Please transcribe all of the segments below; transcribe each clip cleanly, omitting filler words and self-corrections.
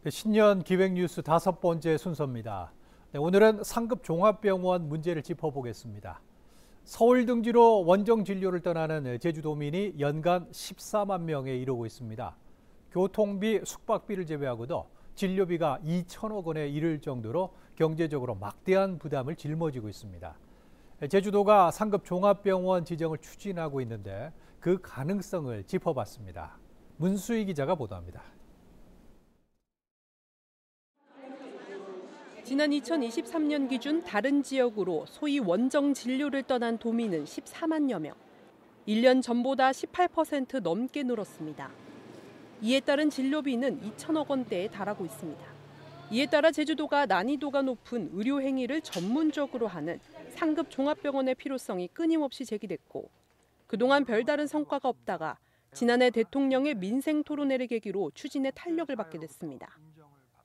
신년 기획뉴스 5번째 순서입니다. 오늘은 상급 종합병원 문제를 짚어보겠습니다. 서울 등지로 원정 진료를 떠나는 제주도민이 연간 14만 명에 이르고 있습니다. 교통비, 숙박비를 제외하고도 진료비가 2천억 원에 이를 정도로 경제적으로 막대한 부담을 짊어지고 있습니다. 제주도가 상급 종합병원 지정을 추진하고 있는데 그 가능성을 짚어봤습니다. 문수희 기자가 보도합니다. 지난 2023년 기준 다른 지역으로 소위 원정 진료를 떠난 도민은 14만여 명. 1년 전보다 18% 넘게 늘었습니다. 이에 따른 진료비는 2천억 원대에 달하고 있습니다. 이에 따라 제주도가 난이도가 높은 의료 행위를 전문적으로 하는 상급 종합병원의 필요성이 끊임없이 제기됐고, 그동안 별다른 성과가 없다가 지난해 대통령의 민생 토론회를 계기로 추진에 탄력을 받게 됐습니다.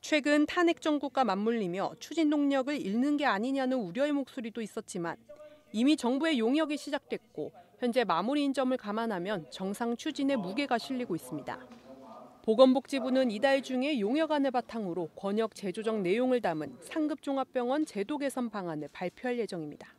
최근 탄핵 정국과 맞물리며 추진 동력을 잃는 게 아니냐는 우려의 목소리도 있었지만 이미 정부의 용역이 시작됐고 현재 마무리인 점을 감안하면 정상 추진에 무게가 실리고 있습니다. 보건복지부는 이달 중에 용역안을 바탕으로 권역 재조정 내용을 담은 상급 종합병원 제도 개선 방안을 발표할 예정입니다.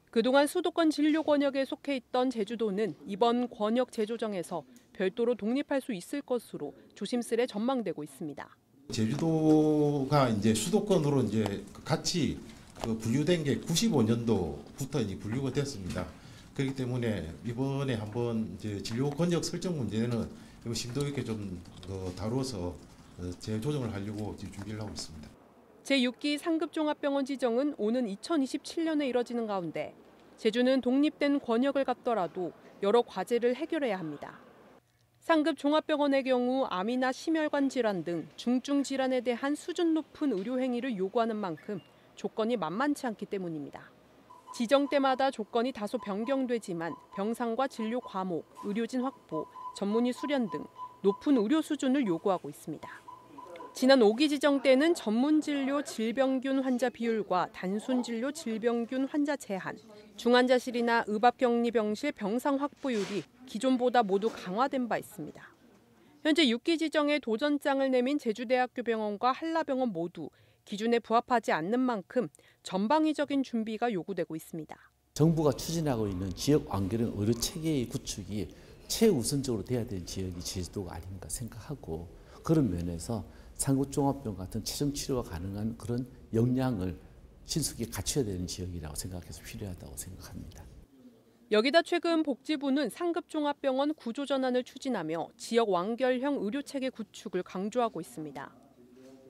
그동안 수도권 진료 권역에 속해 있던 제주도는 이번 권역 재조정에서 별도로 독립할 수 있을 것으로 조심스레 전망되고 있습니다. 제주도가 이제 수도권으로 이제 같이 분류된 게 95년도부터 이제 분류가 됐습니다. 그렇기 때문에 이번에 한번 이제 진료 권역 설정 문제는 심도 있게 좀 다루어서 재조정을 하려고 준비를 하고 있습니다. 제6기 상급 종합병원 지정은 오는 2027년에 이뤄지는 가운데 제주는 독립된 권역을 갖더라도 여러 과제를 해결해야 합니다. 상급 종합병원의 경우 암이나 심혈관 질환 등 중증 질환에 대한 수준 높은 의료 행위를 요구하는 만큼 조건이 만만치 않기 때문입니다. 지정 때마다 조건이 다소 변경되지만 병상과 진료 과목, 의료진 확보, 전문의 수련 등 높은 의료 수준을 요구하고 있습니다. 지난 5기 지정 때는 전문 진료 질병균 환자 비율과 단순 진료 질병균 환자 제한, 중환자실이나 의밥격리병실 병상 확보율이 기존보다 모두 강화된 바 있습니다. 현재 6기 지정에 도전장을 내민 제주대학교 병원과 한라병원 모두 기준에 부합하지 않는 만큼 전방위적인 준비가 요구되고 있습니다. 정부가 추진하고 있는 지역 완결형 의료 체계의 구축이 최우선적으로 돼야 되는 지역이 제주도가 아닌가 생각하고, 그런 면에서 상급종합병원 같은 최종 치료가 가능한 그런 역량을 신속히 갖춰야 되는 지역이라고 생각해서 필요하다고 생각합니다. 여기다 최근 복지부는 상급종합병원 구조전환을 추진하며 지역 완결형 의료체계 구축을 강조하고 있습니다.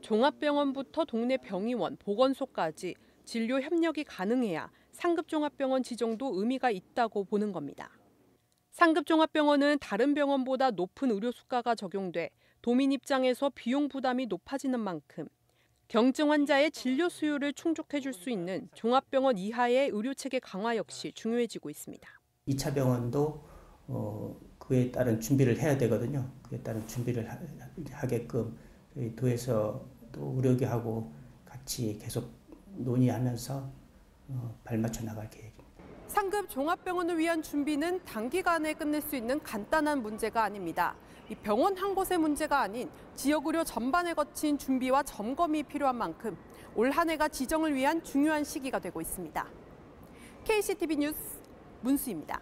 종합병원부터 동네 병의원, 보건소까지 진료 협력이 가능해야 상급종합병원 지정도 의미가 있다고 보는 겁니다. 상급종합병원은 다른 병원보다 높은 의료 수가가 적용돼 도민 입장에서 비용 부담이 높아지는 만큼 경증 환자의 진료 수요를 충족해 줄 수 있는 종합병원 이하의 의료체계 강화 역시 중요해지고 있습니다. 2차 병원도 그에 따른 준비를 해야 되거든요. 그에 따른 준비를 하게끔 도에서 또 의료계하고 같이 계속 논의하면서 발맞춰 나갈 계획입니다. 상급 종합병원을 위한 준비는 단기간에 끝낼 수 있는 간단한 문제가 아닙니다. 이 병원 한 곳의 문제가 아닌 지역 의료 전반에 거친 준비와 점검이 필요한 만큼 올 한 해가 지정을 위한 중요한 시기가 되고 있습니다. KCTV 뉴스 문수희입니다.